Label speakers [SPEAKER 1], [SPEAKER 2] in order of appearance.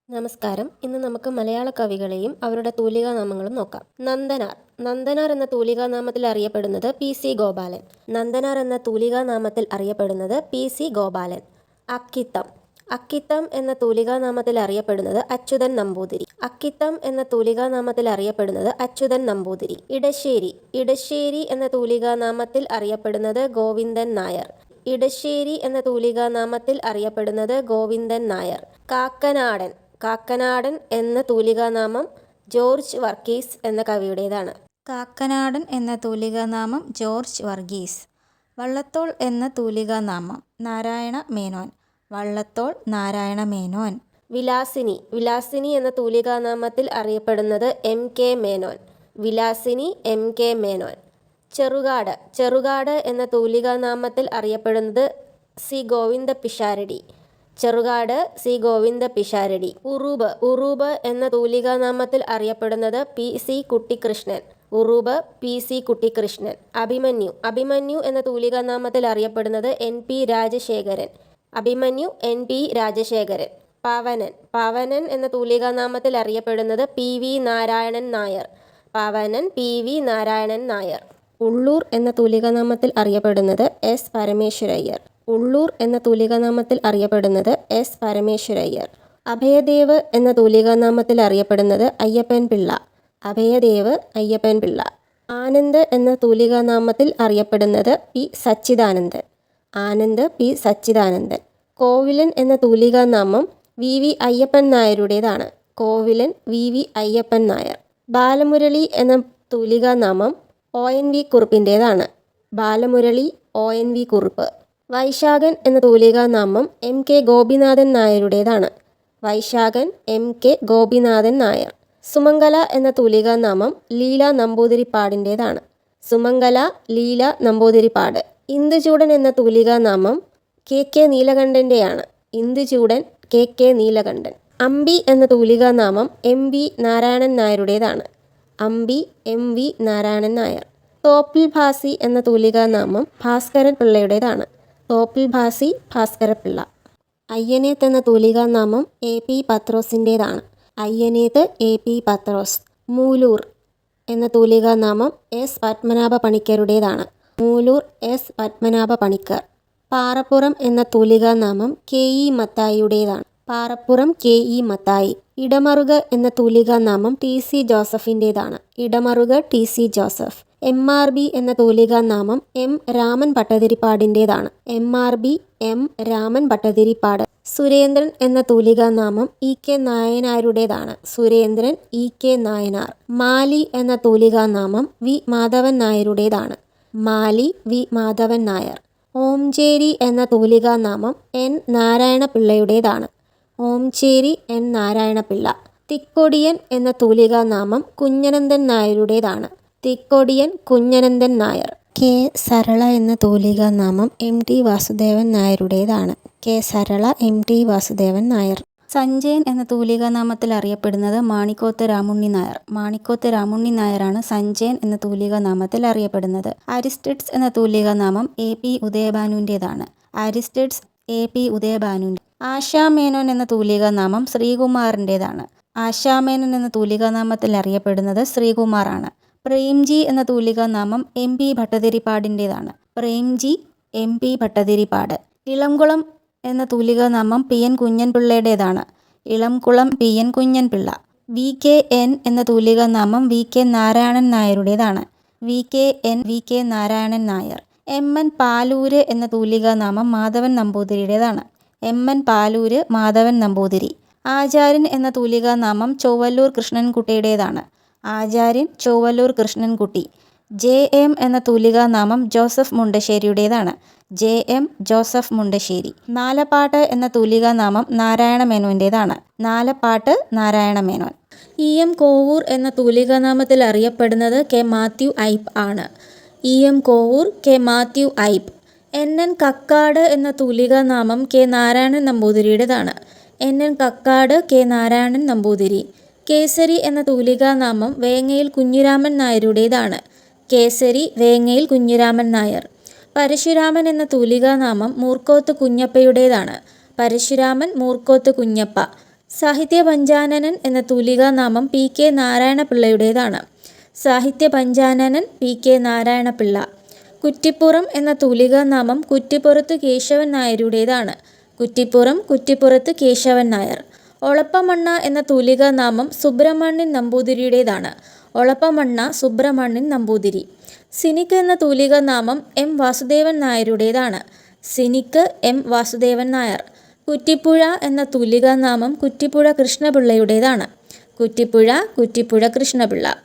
[SPEAKER 1] നമസ്കാരം. ഇന്ന് നമുക്ക് മലയാള കവികളെയും അവരുടെ തൂലികാനാമങ്ങളും നോക്കാം. നന്ദനാർ. നന്ദനാർ എന്ന തൂലികാനാമത്തിൽ അറിയപ്പെടുന്നത് പി.സി. ഗോപാലൻ. നന്ദനാർ എന്ന തൂലികാനാമത്തിൽ അറിയപ്പെടുന്നത് പി.സി. ഗോപാലൻ. അക്കിത്തം. അക്കിത്തം എന്ന തൂലികാനാമത്തിൽ അറിയപ്പെടുന്നത് അച്യുതൻ നമ്പൂതിരി. അക്കിത്തം എന്ന തൂലികാനാമത്തിൽ അറിയപ്പെടുന്നത് അച്യുതൻ നമ്പൂതിരി. ഇടശ്ശേരി. ഇടശ്ശേരി എന്ന തൂലികാനാമത്തിൽ അറിയപ്പെടുന്നത് ഗോവിന്ദൻ നായർ. ഇടശ്ശേരി എന്ന തൂലികാനാമത്തിൽ അറിയപ്പെടുന്നത് ഗോവിന്ദൻ നായർ. കാക്കനാടൻ. കാക്കനാടൻ എന്ന തൂലികാനാമം ജോർജ് വർഗീസ് എന്ന കവിയുടേതാണ്.
[SPEAKER 2] കാക്കനാടൻ എന്ന തൂലികാനാമം ജോർജ് വർഗീസ്. വള്ളത്തോൾ എന്ന തൂലികാനാമം നാരായണ മേനോൻ. വള്ളത്തോൾ നാരായണ മേനോൻ.
[SPEAKER 1] വിലാസിനി. വിലാസിനി എന്ന തൂലികാനാമത്തിൽ അറിയപ്പെടുന്നത് M K Menon. Vilasini M K Menon. Cherukad. Cherukad എന്ന തൂലികാനാമത്തിൽ അറിയപ്പെടുന്നത് സി ഗോവിന്ദ പിഷാരടി. ചെറുകാട് സി ഗോവിന്ദ പിഷാരടി. ഉറൂബ്. ഉറൂബ് എന്ന തൂലികാനാമത്തിൽ അറിയപ്പെടുന്നത് P C Kuttikrishnan. Uroob P C Kuttikrishnan. Abhimanyu. Abhimanyu എന്ന തൂലികാനാമത്തിൽ അറിയപ്പെടുന്നത് N P Rajasekharan. Abhimanyu N P Rajasekharan. Pavanan. Pavanan എന്ന തൂലികാനാമത്തിൽ അറിയപ്പെടുന്നത് P V Narayanan Nair. Pavanan P V Narayanan Nair. Ulloor എന്ന തൂലികാനാമത്തിൽ അറിയപ്പെടുന്നത് എസ് പരമേശ്വരയ്യർ. ഉള്ളൂർ എന്ന തൂലികാനാമത്തിൽ അറിയപ്പെടുന്നത് എസ് പരമേശ്വരയ്യർ. അഭയദേവ് എന്ന തൂലികാനാമത്തിൽ അറിയപ്പെടുന്നത് അയ്യപ്പൻ പിള്ള. അഭയദേവ് അയ്യപ്പൻ പിള്ള. ആനന്ദ് എന്ന തൂലികാനാമത്തിൽ അറിയപ്പെടുന്നത് പി സച്ചിദാനന്ദൻ. ആനന്ദ് പി സച്ചിദാനന്ദൻ. കോവിലൻ എന്ന തൂലികാനാമം വി വി അയ്യപ്പൻ നായരുടേതാണ്. Kovilan V V Ayyappan Nair. ബാലമുരളി എന്ന തൂലികാനാമം ഒ എൻ വി കുറുപ്പിൻ്റേതാണ്. Balamurali O N V Kurup. Vaisakhan എന്ന തൂലികാനാമം എം കെ ഗോപിനാഥൻ നായരുടേതാണ്. Vaisakhan M K Gopinathan Nair. സുമംഗല എന്ന തൂലികാനാമം ലീല നമ്പൂതിരിപ്പാടിൻ്റേതാണ്. സുമംഗല ലീല നമ്പൂതിരിപ്പാട്. ഇന്ദുചൂടൻ എന്ന തൂലികാനാമം കെ കെ നീലകണ്ഠൻ്റെയാണ്. Induchoodan K K Neelakantan. അമ്പി എന്ന തൂലികാനാമം M V Narayanan നായരുടേതാണ്. Ambi M V Narayanan Nair. Thoppil Bhasi എന്ന തൂലികാനാമം ഭാസ്കരൻ പിള്ളയുടേതാണ്. തോപ്പിൽ ഭാസി ഭാസ്കരപിള്ള. അയ്യനേത്ത് എന്ന തൂലികാനാമം എ പി പത്രോസിൻ്റേതാണ്. Ayyaneth A P Pathros. മൂലൂർ എന്ന തൂലികാനാമം എസ് പത്മനാഭ പണിക്കരുടേതാണ്. മൂലൂർ എസ് പത്മനാഭ പണിക്കർ. പാറപ്പുറം എന്ന തൂലികാനാമം കെ ഇ മത്തായിയുടേതാണ്. Parappuram K E Mathai. ഇടമറുക് എന്ന തൂലികാനാമം ടി സി ജോസഫിൻ്റേതാണ്. Idamaruku T C Joseph. M R B എന്ന തൂലികാനാമം എം രാമൻ ഭട്ടതിരിപ്പാടിൻ്റേതാണ്. M R B M Raman Bhattathiripad. Surendran എന്ന തൂലികാനാമം ഇ കെ നായനാരുടേതാണ്. Surendran E K Nayanar. മാലി എന്ന തൂലികാനാമം വി മാധവൻ നായരുടേതാണ്. മാലി വി മാധവൻ നായർ. ഓംചേരി എന്ന തൂലികാനാമം എൻ നാരായണ പിള്ളയുടേതാണ്. ഓംചേരി എൻ നാരായണപിള്ള. തിക്കൊടിയൻ എന്ന തൂലികാനാമം കുഞ്ഞനന്ദൻ നായരുടേതാണ്. തിക്കൊടിയൻ കുഞ്ഞനന്ദൻ നായർ. കെ സരള എന്ന തൂലികാനാമം എം ടി വാസുദേവൻ നായരുടേതാണ്. K Sarala M T Vasudevan Nair. Sanjayan എന്ന തൂലികാനാമത്തിൽ അറിയപ്പെടുന്നത് മാണിക്കോത്ത് രാമുണ്ണി നായർ. മാണിക്കോത്ത് രാമുണ്ണി നായരാണ് സഞ്ജയൻ എന്ന തൂലികാനാമത്തിൽ അറിയപ്പെടുന്നത്. അരിസ്റ്റഡ്സ് എന്ന തൂലികാനാമം എ പി ഉദയഭാനുവിൻ്റേതാണ്. അരിസ്റ്റഡ്സ് എ പി ഉദയഭാനുവിൻ്റെ. ആശാമേനോൻ എന്ന തൂലികാനാമം ശ്രീകുമാറിൻ്റേതാണ്. ആശാമേനോൻ എന്ന തൂലികാനാമത്തിൽ അറിയപ്പെടുന്നത് ശ്രീകുമാറാണ്. പ്രേംജി എന്ന തൂലികാനാമം എം പി ഭട്ടതിരിപ്പാടിൻ്റേതാണ്. Premji M P Bhattathiripad. ഇളംകുളം എന്ന തൂലികാനാമം പി എൻ കുഞ്ഞൻപിള്ളയുടേതാണ്. Elamkulam P N Kunjanpillai. V K N എന്ന തൂലികാനാമം വി കെ നാരായണൻ നായരുടേതാണ്. V K N V K Narayanan Nair. M N Paloor എന്ന തൂലികാനാമം മാധവൻ നമ്പൂതിരിയുടേതാണ്. M N Paloor Madhavan Namboothiri. ആചാര്യൻ എന്ന തൂലികാനാമം ചൊവ്വല്ലൂർ കൃഷ്ണൻകുട്ടിയുടേതാണ്. ആചാര്യൻ ചൊവ്വല്ലൂർ കൃഷ്ണൻകുട്ടി. ജെ എം എന്ന തൂലികാനാമം ജോസഫ് മുണ്ടശ്ശേരിയുടേതാണ്. J M Joseph Mundassery. നാലപ്പാട്ട് എന്ന തൂലികാനാമം നാരായണ മേനോൻ്റേതാണ്. നാലപ്പാട്ട് നാരായണ മേനോൻ. ഇ എം കോവൂർ എന്ന തൂലികാനാമത്തിൽ അറിയപ്പെടുന്നത് കെ മാത്യു ഐപ്പ് ആണ്. E M Kovoor K Mathew Aipe. N N Kakkad എന്ന തൂലികാനാമം കെ നാരായണൻ നമ്പൂതിരിയുടേതാണ്. N N Kakkad K Narayanan Namboothiri. Kesari എന്ന തൂലികാനാമം വേങ്ങയിൽ കുഞ്ഞിരാമൻ നായരുടേതാണ്. കേസരി വേങ്ങയിൽ കുഞ്ഞിരാമൻ നായർ. പരശുരാമൻ എന്ന തൂലികാനാമം മൂർക്കോത്ത് കുഞ്ഞപ്പയുടേതാണ്. പരശുരാമൻ മൂർക്കോത്ത് കുഞ്ഞപ്പ.
[SPEAKER 2] സാഹിത്യപഞ്ചാനനൻ എന്ന തൂലികാനാമം പി കെ നാരായണപിള്ളയുടേതാണ്. Sahithyapanchananan P K Narayanapillai. കുറ്റിപ്പുറം എന്ന തൂലികാനാമം കുറ്റിപ്പുറത്ത് കേശവൻ നായരുടേതാണ്. കുറ്റിപ്പുറം കുറ്റിപ്പുറത്ത് കേശവൻ നായർ. ഒളപ്പമണ്ണ എന്ന തൂലികാനാമം സുബ്രഹ്മണ്യൻ നമ്പൂതിരിയുടേതാണ്. ഒളപ്പമണ്ണ സുബ്രഹ്മണ്യൻ നമ്പൂതിരി. സിനിക്ക് എന്ന തൂലികാനാമം എം വാസുദേവൻ നായരുടേതാണ്. സിനിക്ക് എം വാസുദേവൻ നായർ. കുറ്റിപ്പുഴ എന്ന തൂലികാനാമം കുറ്റിപ്പുഴ കൃഷ്ണപിള്ളയുടേതാണ്. കുറ്റിപ്പുഴ കുറ്റിപ്പുഴ കൃഷ്ണപിള്ള.